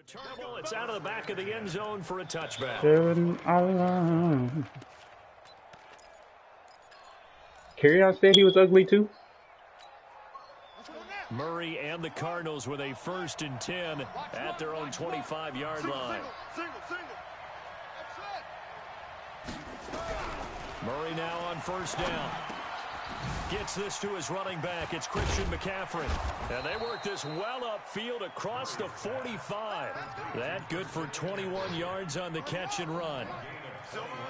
Returnable, it's out of the back of the end zone for a touchback. Kerryon said he was ugly too. Murray and the Cardinals with a 1st and 10 at their own 25-yard line. Murray now on 1st down. Gets this to his running back. It's Christian McCaffrey. And they work this well upfield across the 45. That good for 21 yards on the catch and run.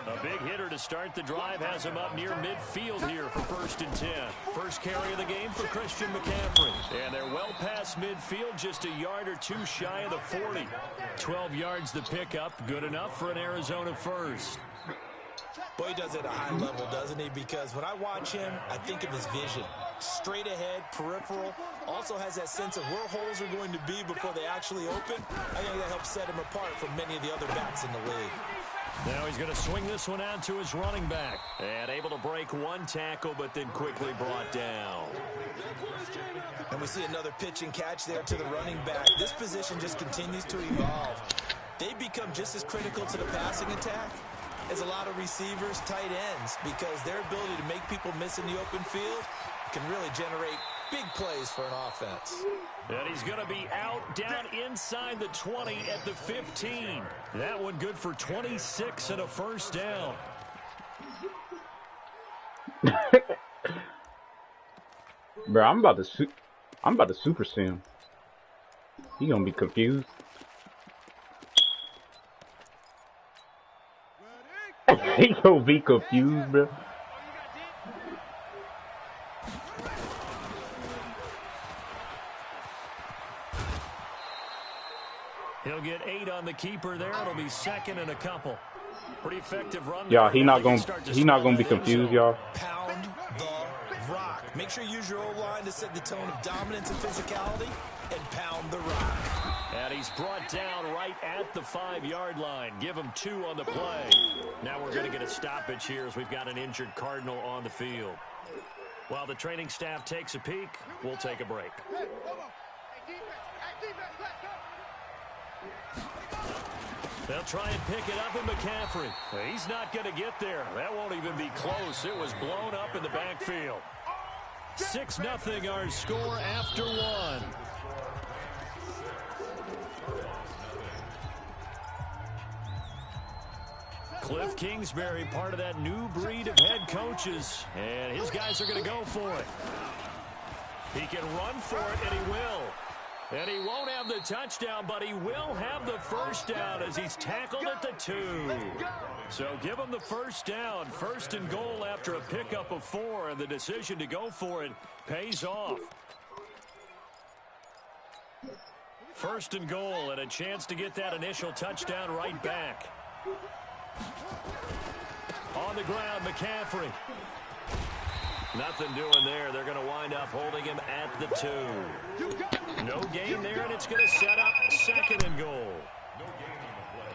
A big hitter to start the drive has him up near midfield here for 1st and 10. First carry of the game for Christian McCaffrey. And they're well past midfield, just a yard or two shy of the 40. 12 yards the pickup, good enough for an Arizona first. Boy, he does it at a high level, doesn't he? Because when I watch him, I think of his vision. Straight ahead, peripheral, also has that sense of where holes are going to be before they actually open. I think that helps set him apart from many of the other backs in the league. Now he's going to swing this one out to his running back. And able to break one tackle, but then quickly brought down. And we see another pitch and catch there to the running back. This position just continues to evolve. They become just as critical to the passing attack as a lot of receivers, tight ends, because their ability to make people miss in the open field can really generate big plays for an offense. And he's going to be out down inside the 20 at the 15. That one good for 26 and a 1st down. Bro, I'm about to super sim. He gonna be confused. He gonna be confused, bro. He'll get 8 on the keeper there. It'll be 2nd and a couple. Pretty effective run. Y'all, he not gonna be confused, y'all. Pound the rock. Make sure you use your O-line to set the tone of dominance and physicality, and pound the rock. And he's brought down right at the 5-yard line. Give him 2 on the play. Now we're going to get a stoppage here as we've got an injured Cardinal on the field. While the training staff takes a peek, we'll take a break. They'll try and pick it up in McCaffrey. He's not going to get there. That won't even be close. It was blown up in the backfield. 6-0 our score after 1. Cliff Kingsbury, part of that new breed of head coaches. And his guys are going to go for it. He can run for it, and he will. And he won't have the touchdown, but he will have the 1st down as he's tackled at the 2. So give him the 1st down. 1st and goal after a pickup of 4, and the decision to go for it pays off. 1st and goal, and a chance to get that initial touchdown right back. On the ground, McCaffrey. Nothing doing there. They're going to wind up holding him at the 2. No gain there, and it's going to set up 2nd and goal.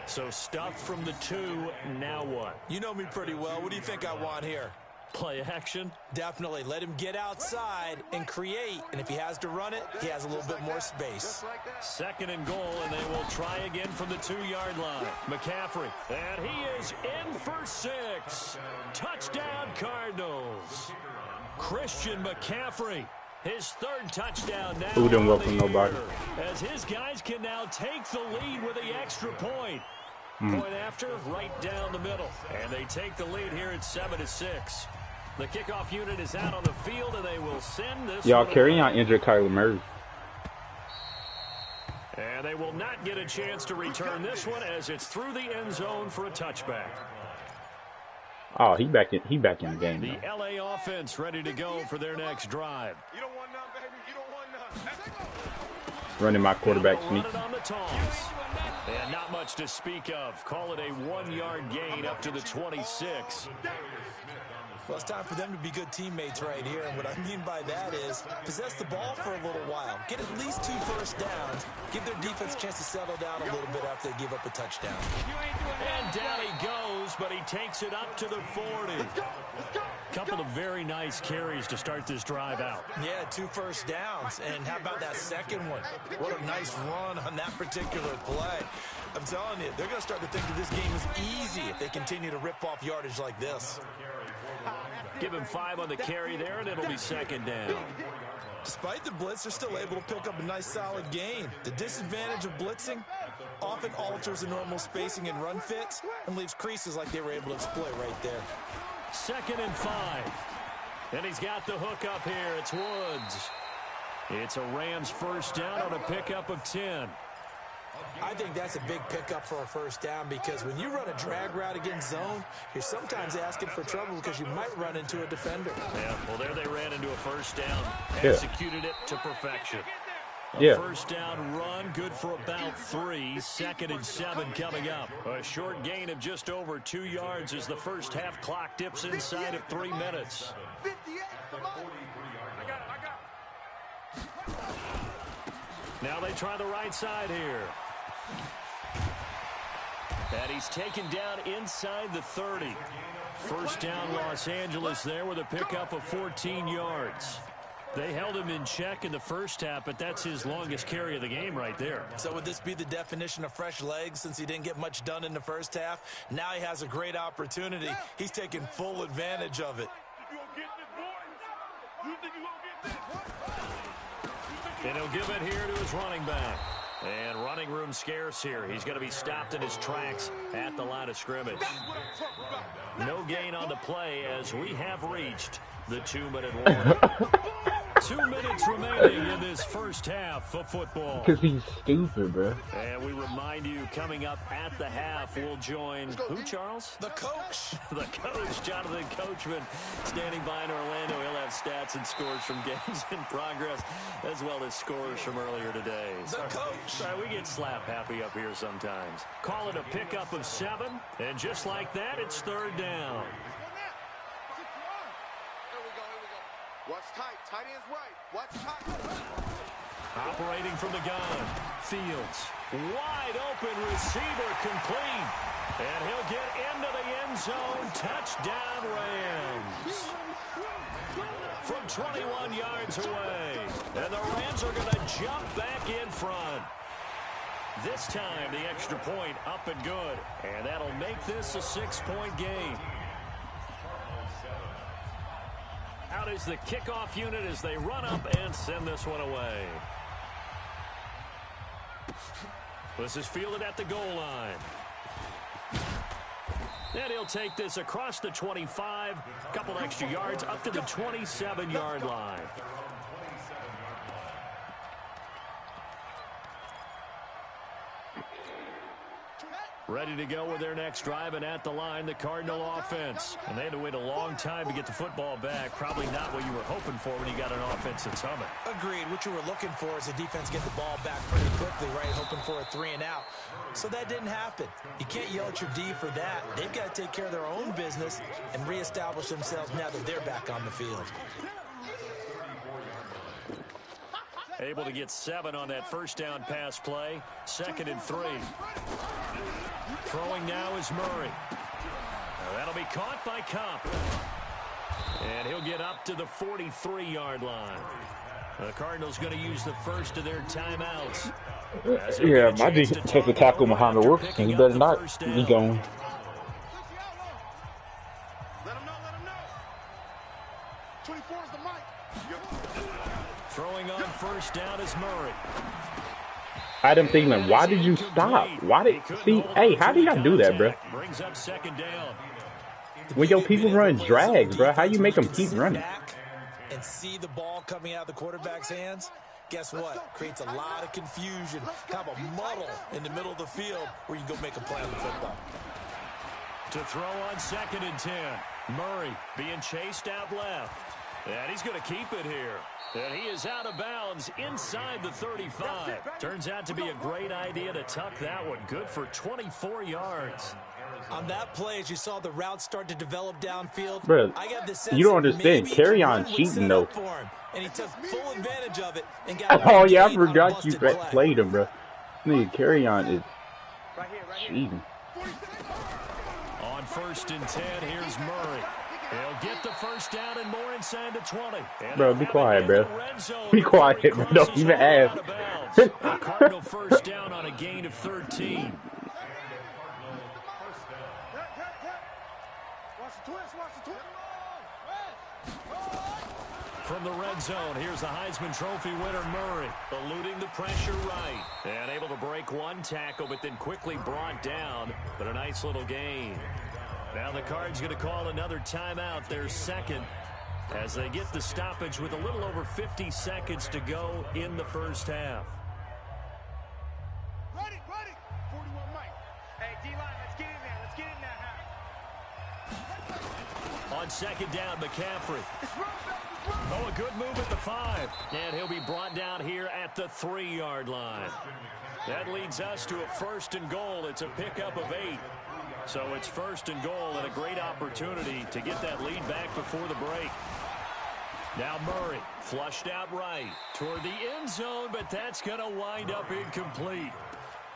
So stuff from the 2. Now what? You know me pretty well. What do you think I want here? Play action? Definitely. Let him get outside and create. And if he has to run it, he has a little bit more space. 2nd and goal, and they will try again from the 2-yard line. McCaffrey. And he is in for 6. Touchdown, Cardinals. Christian McCaffrey. His 3rd touchdown now. Who didn't welcome nobody? As his guys can now take the lead with the extra point. Point after, right down the middle. And they take the lead here at 7-6. The kickoff unit is out on the field, and they will send this. Y'all, Kerryon injured Kyler Murray. And they will not get a chance to return this one as it's through the end zone for a touchback. Oh, he back in the game. The LA offense ready to go for their next drive. You don't want none, baby. You don't want none. Running my quarterback sneak. On the toss. And not much to speak of. Call it a 1-yard gain up to the 26. Well, it's time for them to be good teammates right here. And what I mean by that is possess the ball for a little while. Get at least 2 first downs. Give their defense a chance to settle down a little bit after they give up a touchdown. And down he goes, but he takes it up to the 40. Couple of very nice carries to start this drive out. Yeah, 2 first downs. And how about that second one? What a nice run on that particular play. I'm telling you, they're going to start to think that this game is easy if they continue to rip off yardage like this. Give him 5 on the carry there, and it'll be second down. Despite the blitz, they're still able to pick up a nice, solid gain. The disadvantage of blitzing often alters the normal spacing and run fits and leaves creases like they were able to exploit right there. 2nd and 5. And he's got the hook up here. It's Woods. It's a Rams first down on a pickup of 10. I think that's a big pickup for a first down because when you run a drag route against zone, you're sometimes asking for trouble because you might run into a defender. Yeah, well, there they ran into a first down. Executed it to perfection. Yeah. First down run, good for about 3. 2nd and 7 coming up. A short gain of just over 2 yards as the first half clock dips inside of 3 minutes. Now they try the right side here. And he's taken down inside the 30. First down Los Angeles there with a pickup of 14 yards. They held him in check in the first half, but that's his longest carry of the game right there. So would this be the definition of fresh legs since he didn't get much done in the first half? Now he has a great opportunity. He's taking full advantage of it. And he'll give it here to his running back. And running room scarce here. He's going to be stopped in his tracks at the line of scrimmage. No gain on the play as we have reached the 2-minute warning. 2 minutes remaining in this first half of football. Because he's stupid, bro. And we remind you, coming up at the half, we'll join who, Charles? The coach. The coach, Jonathan Coachman, standing by in Orlando. He'll have stats and scores from games in progress, as well as scores from earlier today. The coach. Sorry, we get slap happy up here sometimes. Call it a pickup of 7, and just like that, it's 3rd down. Watch tight. Tight end's right. Watch tight. Operating from the gun. Fields. Wide open receiver complete. And he'll get into the end zone. Touchdown Rams. From 21 yards away. And the Rams are going to jump back in front. This time the extra point up and good. And that'll make this a 6-point game. Out is the kickoff unit as they run up and send this one away. This is fielded at the goal line. And he'll take this across the 25, a couple extra yards up to the 27-yard line. Ready to go with their next drive, and at the line, the Cardinal offense. And they had to wait a long time to get the football back. Probably not what you were hoping for when you got an offense that's humming. Agreed. What you were looking for is the defense get the ball back pretty quickly, right? Hoping for a 3-and-out. So that didn't happen. You can't yell at your D for that. They've got to take care of their own business and reestablish themselves now that they're back on the field. Able to get 7 on that first down pass play. 2nd and 3. Throwing now is Murray. That'll be caught by Kopp. And he'll get up to the 43-yard line. The Cardinals going to use the first of their timeouts. Yeah, my defense takes a tackle behind the works, and he better not be going. Let him know. 24 is the mic. Throwing on first down is Murray. Adam Thielen, why did you stop? Why did see? Hey, how do y'all do that, bro? Brings up 2nd down. When your people run drags, bro, how you make them keep running? And see the ball coming out of the quarterback's hands. Guess what? Creates a lot of confusion. Have a muddle in the middle of the field where you can go make a play on the football. To throw on 2nd and 10. Murray being chased out left. And he's going to keep it here. And he is out of bounds inside the 35. Turns out to be a great idea to tuck that one. Good for 24 yards. On that play, as you saw the route start to develop downfield, Bro, I got the sense you don't that understand. maybe Carry the on run would cheating, set though. up for him, and he took full advantage of it and got a Oh, big yeah, I gain on a forgot you busted play. played him, bro. Nigga, Carry on is cheating. On 1st and 10, here's Murray. He'll get the first down and more inside the 20. And Bro, be quiet, bro. Be quiet, bro. Don't even ask. A Cardinal first down on a gain of 13. From the red zone, here's the Heisman Trophy winner, Murray, eluding the pressure right. And able to break one tackle, but then quickly brought down. But a nice little gain. Now the Cards going to call another timeout, their second, as they get the stoppage with a little over 50 seconds to go in the first half. Ready. 41 Mike. Hey, D-line, let's get in there. Let's get in there. On second down, McCaffrey. Oh, a good move at the 5. And he'll be brought down here at the 3-yard line. That leads us to a 1st and goal. It's a pickup of 8. So it's 1st and goal and a great opportunity to get that lead back before the break. Now Murray, flushed out right toward the end zone, but that's going to wind up incomplete.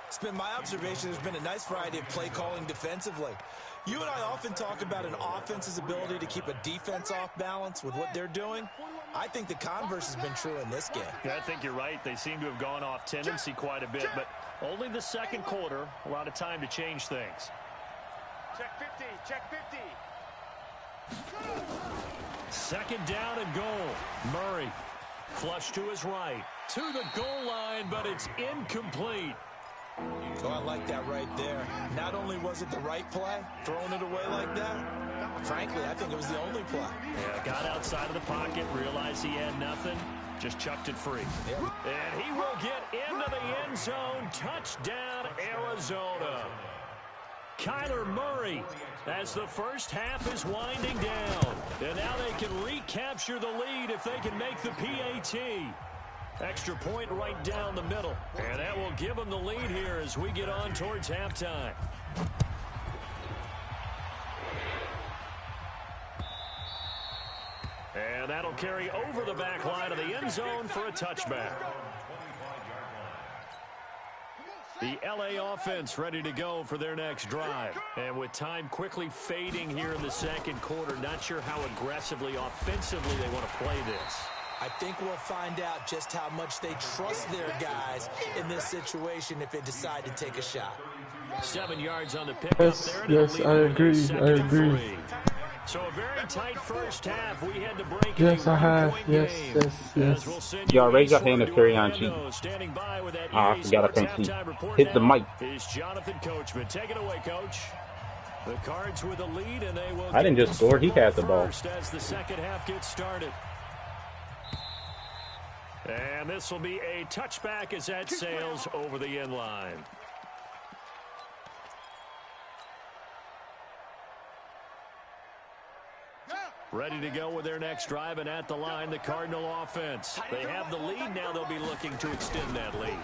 It's been my observation there's been a nice variety of play calling defensively. You and I often talk about an offense's ability to keep a defense off balance with what they're doing. I think the converse has been true in this game. Yeah, I think you're right. They seem to have gone off tendency quite a bit, but only the second quarter, a lot of time to change things. Check 50. Check 50. Second down and goal. Murray, flush to his right, to the goal line, but it's incomplete. Oh, I like that right there. Not only was it the right play, throwing it away like that, frankly, I think it was the only play. Yeah, got outside of the pocket, realized he had nothing, just chucked it free. Yep. And he will get into the end zone. Touchdown, Arizona. Kyler Murray, as the first half is winding down. And now they can recapture the lead if they can make the PAT. Extra point right down the middle. And that will give them the lead here as we get on towards halftime. And that'll carry over the back line of the end zone for a touchback. The LA offense ready to go for their next drive. And with time quickly fading here in the second quarter, not sure how aggressively, offensively they want to play this. I think we'll find out just how much they trust their guys in this situation if they decide to take a shot. 7 yards on the pickup there. Yes, I agree. So a very tight first half. We had to break. Yes, I have. Yes. Y'all raise your hand if Carry on cheating. I forgot I can't see. Hit the mic. Is Jonathan Coachman. Take it away, Coach. The Cards with the lead, and they will. I didn't just score. He had the ball. As the second half gets started. And this will be a touchback as that sails over the end line. Ready to go with their next drive, and at the line, the Cardinal offense. They have the lead now. They'll be looking to extend that lead.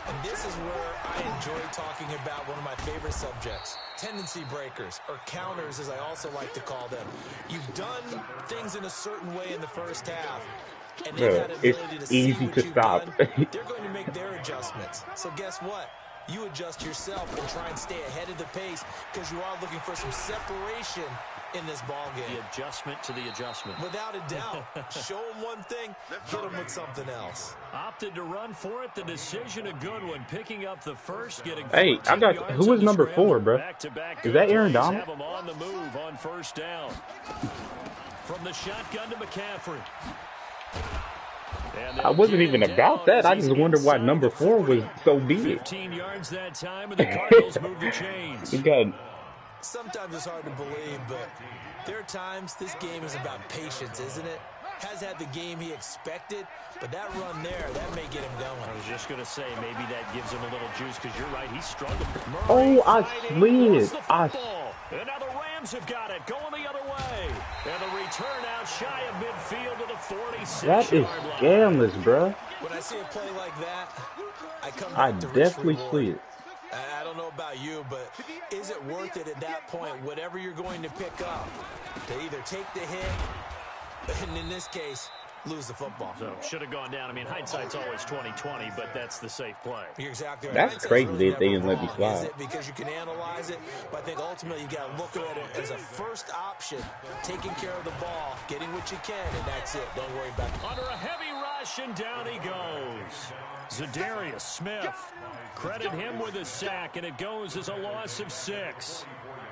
And this is where I enjoy talking about one of my favorite subjects, tendency breakers, or counters as I also like to call them. You've done things in a certain way in the first half, and they've had an ability to see what you've done. They're going to make their adjustments. So guess what? You adjust yourself and try and stay ahead of the pace because you are looking for some separation in this ball game. The adjustment to the adjustment. Without a doubt. Show them one thing, hit them with something else. Opted to run for it. The decision a good one. Picking up the first, getting. Hey, I got. Who is number 4, bro? Is that Aaron Donald? Have him on the move on first down. From the shotgun to McCaffrey. I wasn't even about that. I just wondered why number 4 was so big. 15 yards that time, and the Cardinals move the chains. He got. Sometimes it's hard to believe, but there are times this game is about patience, isn't it? Has had the game he expected, but that run there, that may get him going. I was just going to say, maybe that gives him a little juice, because you're right, he struggled. Oh, I slid. And now the Rams have got it, going the other way. And the return out shy of midfield to the 46-yard line. That is scandalous, bro. When I see a play like that, I come I back to definitely rich see reward. it. I don't know about you, but is it worth it at that point, whatever you're going to pick up, to either take the hit, and in this case, lose the football? So should have gone down. I mean, hindsight's always 20/20, but that's the safe play. You're exactly right. That's Hindsight's crazy really that they didn't never let me wrong, slide. is it? Because you can analyze it, but I think ultimately you got to look at it as a first option, taking care of the ball, getting what you can, and that's it. Don't worry about it. Under a heavy rush, and down he goes. Zadarius Smith. Credit him with a sack, and it goes as a loss of 6.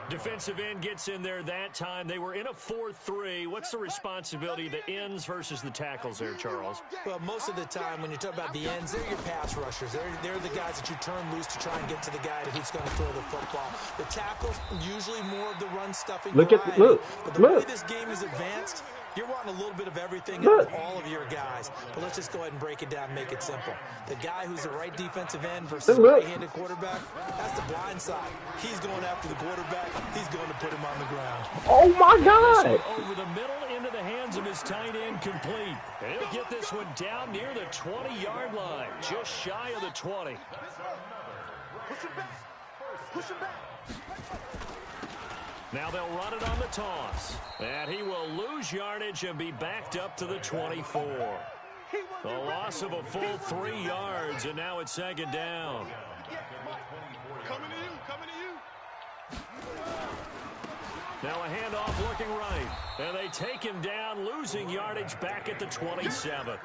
Defensive end gets in there that time. They were in a 4-3. What's the responsibility of the ends versus the tackles there, Charles? Well, most of the time when you talk about the ends, they're your pass rushers. They're the guys that you turn loose to try and get to the guy who's going to throw the football. The tackles, usually more of the run stuffing. Look. But the way this game is advanced, you're wanting a little bit of everything out of all of your guys. But let's just go ahead and break it down and make it simple. The guy who's the right defensive end versus the right-handed quarterback, that's the blind side. He's going after the quarterback. He's going to put him on the ground. Oh, my God. Over the middle into the hands of his tight end, complete. And he'll get this one down near the 20-yard line, just shy of the 20. Push him back. Push him back. Now they'll run it on the toss. And he will lose yardage and be backed up to the 24. A loss of a full 3 yards, and now it's second down. Coming to you. Coming to you. Now a handoff looking right. And they take him down, losing yardage back at the 27.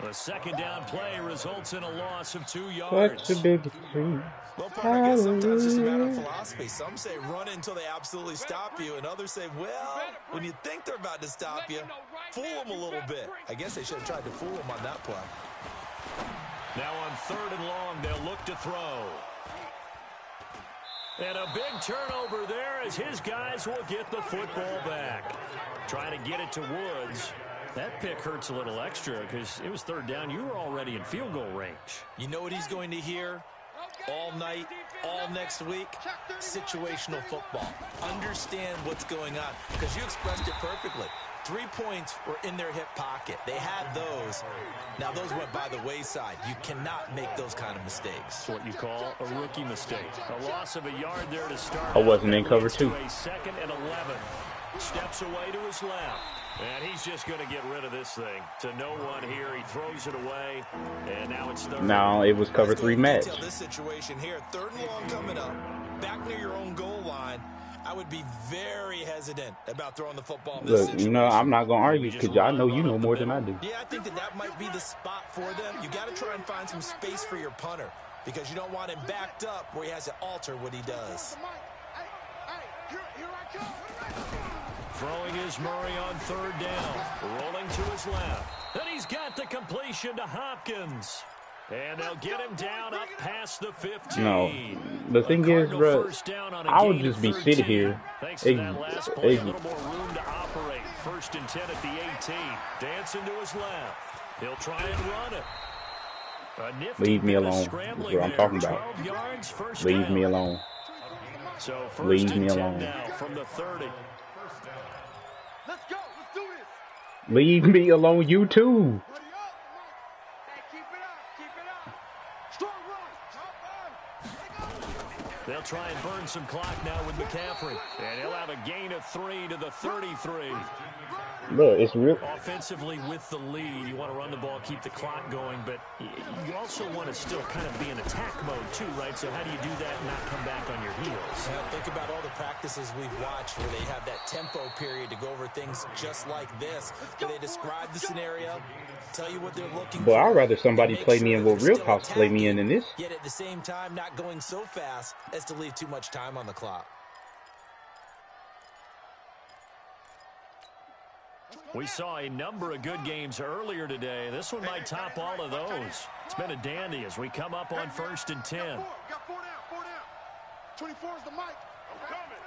The second down play results in a loss of 2 yards. Such a big treat. Well, Parker, I guess sometimes it's just a matter of philosophy. Some say run until they absolutely stop you, and others say, well, when you think they're about to stop you, fool them a little bit. I guess they should have tried to fool them on that play. Now on 3rd and long, they'll look to throw. And a big turnover there as his guys will get the football back. Trying to get it to Woods. That pick hurts a little extra because it was 3rd down. You were already in field goal range. You know what he's going to hear all night, all next week? Situational football. Understand what's going on, because you expressed it perfectly. 3 points were in their hip pocket. They had those. Now, those went by the wayside. You cannot make those kind of mistakes. It's what you call a rookie mistake. A loss of a yard there to start. I wasn't in cover 2. A 2nd and 11. Steps away to his left. And he's just going to get rid of this thing. To no one here. He throws it away. And now it's 3rd. No, it was cover 3 match. This situation here, 3rd and long coming up. Back near your own goal line. I would be very hesitant about throwing the football in this Look, situation. you know, I'm not going to argue because I know you know more than I do. Yeah, I think that might be the spot for them. You got to try and find some space for your punter because you don't want him backed up where he has to alter what he does. Throwing is Murray on 3rd down. Rolling to his left. And he's got the completion to Hopkins. And they'll get him down up past the 15. No, the thing is, bro, I would just be sitting here. Thanks to that last play, a little more room to operate. 1st and 10 at the 18. Dancing to his left. He'll try and run it. Leave me alone. That's what I'm talking about. Leave me alone. So Leave me alone. Now from the 30. Let's go. Let's do this. Leave me alone, you too. They'll try and burn some clock now with McCaffrey. And he'll have a gain of 3 to the 33. Look, it's real. Offensively with the lead, you want to run the ball, keep the clock going, but you also want to still kind of be in attack mode too, right? So how do you do that and not come back on your heels? Now think about all the practices we've watched where they have that tempo period to go over things just like this, where they describe the scenario, tell you what they're looking for. But I'd rather somebody play me in what real cops play me in than this. Yet at the same time, not going so fast as to leave too much time on the clock. We saw a number of good games earlier today. This one might top all of those. It's been a dandy as we come up on 1st and 10. Got 4 down, 4 down. 24 is the mic. I'm coming.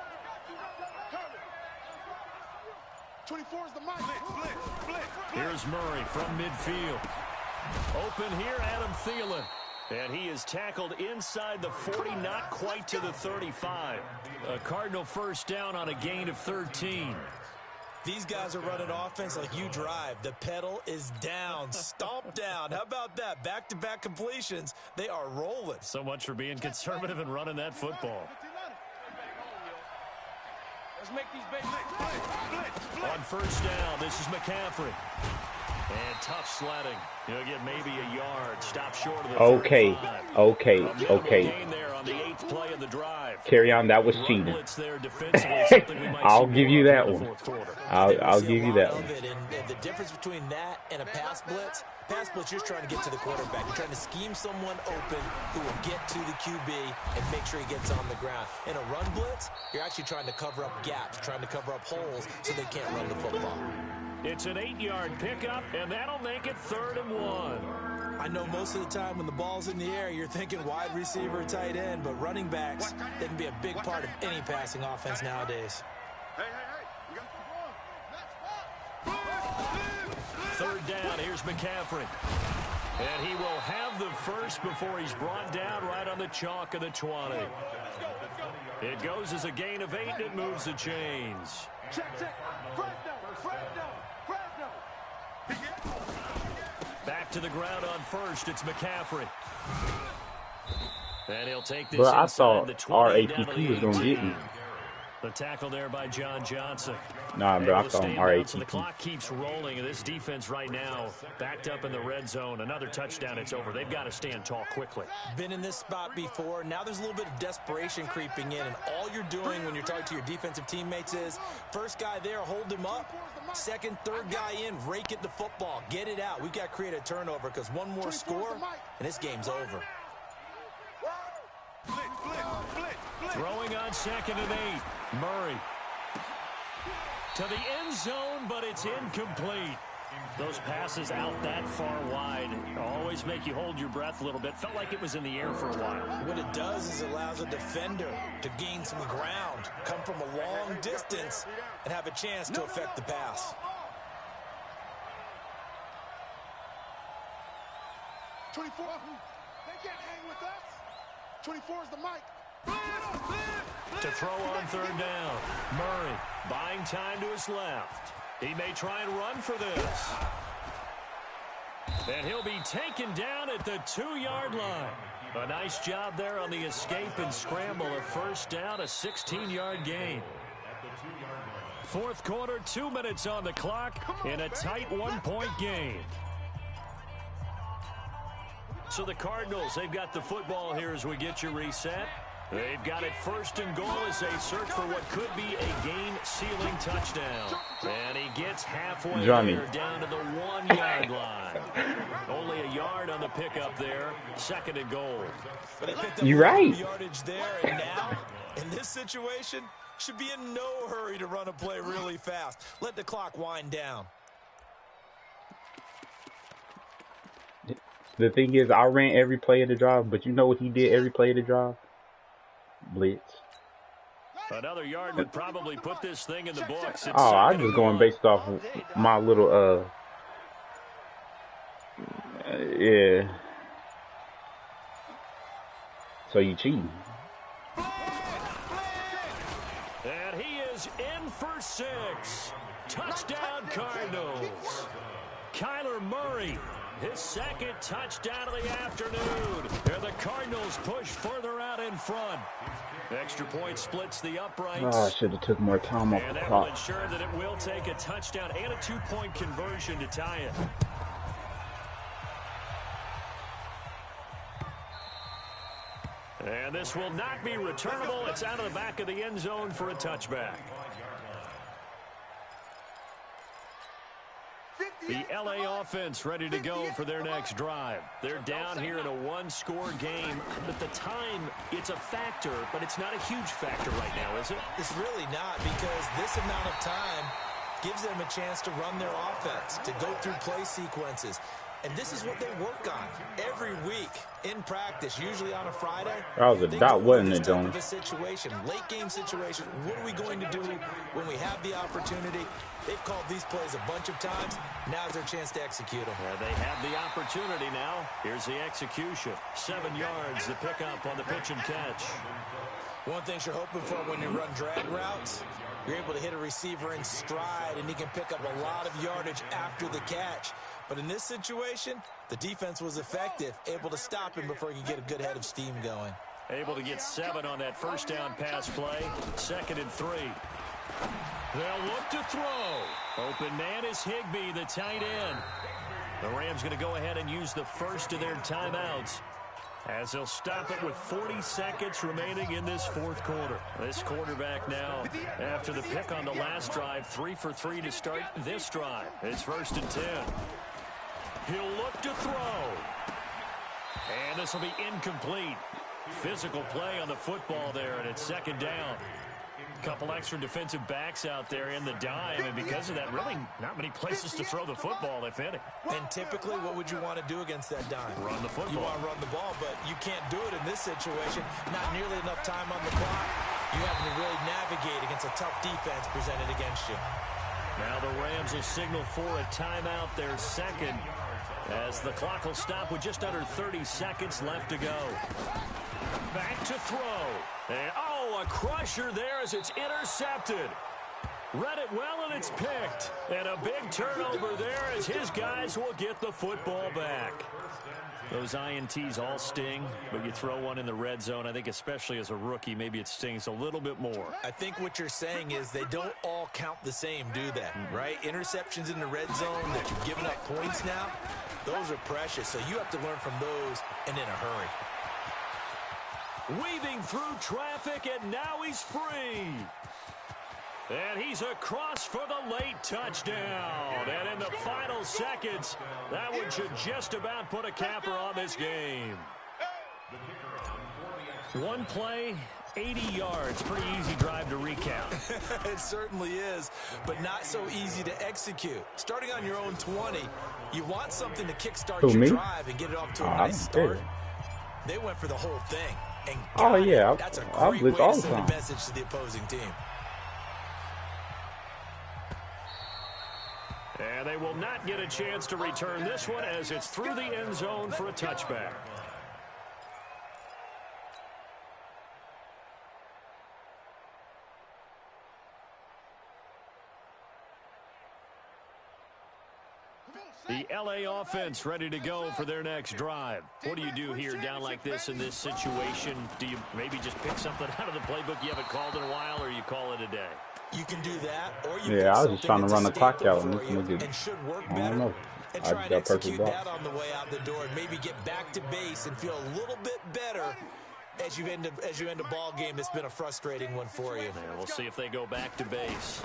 Coming. 24 is the mic. Blitz. Here's Murray from midfield. Open here, Adam Thielen. And he is tackled inside the 40, not quite to the 35. A Cardinal first down on a gain of 13. These guys are running offense like you drive. The pedal is down, stomp down. How about that? Back-to-back completions. They are rolling. So much for being conservative and running that football. Let's make these big blitz. On first down, this is McCaffrey. And tough sledding. He'll get maybe a yard. Stop short of the 35. Okay. Gain there on the 8th play of the drive. Carry on. That was cheating. I'll give you that one. I'll give you that one. And the difference between that and a pass blitz, you're trying to get to the quarterback. You're trying to scheme someone open who will get to the QB and make sure he gets on the ground. In a run blitz, you're actually trying to cover up gaps, trying to cover up holes so they can't run the football. It's an 8-yard pickup, and that'll make it 3rd and 1. I know most of the time when the ball's in the air, you're thinking wide receiver, tight end, but running backs, they can be a big part of any passing offense nowadays. Hey. You got the ball. 3rd down, here's McCaffrey. And he will have the first before he's brought down right on the chalk of the 20. It goes as a gain of 8, and it moves the chains. Check. Back to the ground on first. It's McCaffrey. And he'll take this. Bro, I thought RAPP was going to get me. The tackle there by John Johnson. Nah, bro, I thought RAPP. So the clock keeps rolling, and this defense right now backed up in the red zone. Another touchdown, it's over. They've got to stand tall quickly. Been in this spot before. Now there's a little bit of desperation creeping in, and all you're doing when you're talking to your defensive teammates is first guy there, hold him up. Second, third guy in, rake at the football. Get it out. We've got to create a turnover because one more score, and this game's over. Throwing on 2nd and 8. Murray. To the end zone, but it's incomplete. Those passes out that far wide always make you hold your breath a little bit. Felt like it was in the air for a while. What it does is it allows a defender to gain some ground, come from a long distance, and have a chance to affect the pass. They can't hang with us. 24 is the mic. To throw on 3rd down. Murray buying time to his left. He may try and run for this. And he'll be taken down at the 2-yard line. A nice job there on the escape and scramble. A first down, a 16-yard gain. 4th quarter, 2 minutes on the clock in a tight 1-point game. So the Cardinals, they've got the football here as we get you reset. They've got it 1st and goal as they search for what could be a game-sealing touchdown. And he gets halfway there down to the 1-yard line. Only a yard on the pickup there. 2nd and goal. You're right. Yardage there, and now, in this situation, should be in no hurry to run a play really fast. Let the clock wind down. The thing is, I ran every play of the drive, but you know what he did every play of the drive? Blitz. Another yard would probably put this thing in the books. I'm just going based off my little, yeah. So you cheating. And he is in for 6. Touchdown Cardinals. Kyler Murray, his 2nd touchdown of the afternoon. And the Cardinals push further out in front. Extra point splits the uprights. Oh, I should have took more time off the clock. And that will ensure that it will take a touchdown and a 2-point conversion to tie it. And this will not be returnable. It's out of the back of the end zone for a touchback. The LA offense ready to go for their next drive. They're down here in a 1-score game. But the time, it's a factor, but it's not a huge factor right now, is it? It's really not, because this amount of time gives them a chance to run their offense, to go through play sequences. And this is what they work on every week in practice, usually on a Friday. That was a dot, wasn't it, Jones? Situation, late game situation. What are we going to do when we have the opportunity? They've called these plays a bunch of times. Now's their chance to execute them. They have the opportunity now. Here's the execution. 7 yards, the pickup on the pitch and catch. One thing you're hoping for when you run drag routes, you're able to hit a receiver in stride, and he can pick up a lot of yardage after the catch. But in this situation, the defense was effective, able to stop him before he could get a good head of steam going. Able to get 7 on that first down pass play. 2nd and 3. They'll look to throw. Open man is Higbee, the tight end. The Rams going to go ahead and use the first of their timeouts, as they'll stop it with 40 seconds remaining in this fourth quarter. This quarterback now, after the pick on the last drive, 3 for 3 to start this drive. It's 1st and 10. He'll look to throw. And this will be incomplete. Physical play on the football there, and it's 2nd down. Couple extra defensive backs out there in the dime, and because of that, really not many places to throw the football, if any. And typically, what would you want to do against that dime? Run the football. You want to run the ball, but you can't do it in this situation. Not nearly enough time on the clock. You have to really navigate against a tough defense presented against you. Now the Rams will signal for a timeout, their second, as the clock will stop with just under 30 seconds left to go. Back to throw. And, a crusher there as it's intercepted. Read it well, and it's picked. And a big turnover there as his guys will get the football back. Those INTs all sting, but you throw one in the red zone, I think especially as a rookie, maybe it stings a little bit more. I think what you're saying is they don't all count the same, do they? Right? Interceptions in the red zone that you've given up points now, those are precious. So you have to learn from those and in a hurry. Weaving through traffic, and now he's free. And he's across for the late touchdown. And in the final seconds, that one should just about put a capper on this game. One play, 80 yards. Pretty easy drive to recount. It certainly is, but not so easy to execute. Starting on your own 20, you want something to kickstart your drive and get it off to a nice start. They went for the whole thing. And yeah, that's a great way to send a message to the opposing team. And they will not get a chance to return this one as it's through the end zone for a touchback. The LA offense ready to go for their next drive. What do you do here down like this in this situation? Do you maybe just pick something out of the playbook you haven't called in a while, or you call it a day? You can do that, or you I was just trying to run the clock out and this nigga, and should work I better. don't know. And I try just to got perfect execute block. that on the way out the door and maybe get back to base and feel a little bit better as you end a ball game that's been a frustrating one for you. Yeah, we'll see if they go back to base.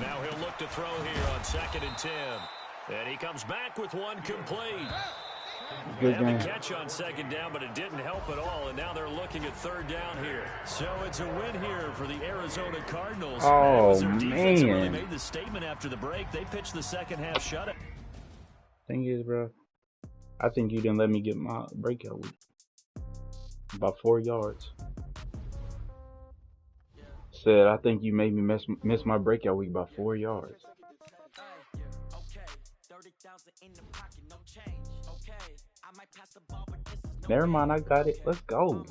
Now he'll look to throw here on 2nd and 10. And he comes back with one complete. Good Had game. the catch on 2nd down, but it didn't help at all. And now they're looking at 3rd down here. So it's a win here for the Arizona Cardinals. Oh, their defense man. really made the statement after the break. They pitched the second half shutout. Thing is, bro, I think you didn't let me get my breakout week. About 4 yards. Said, I think you made me miss my breakout week by 4 yards. Never mind, I got it. Let's go.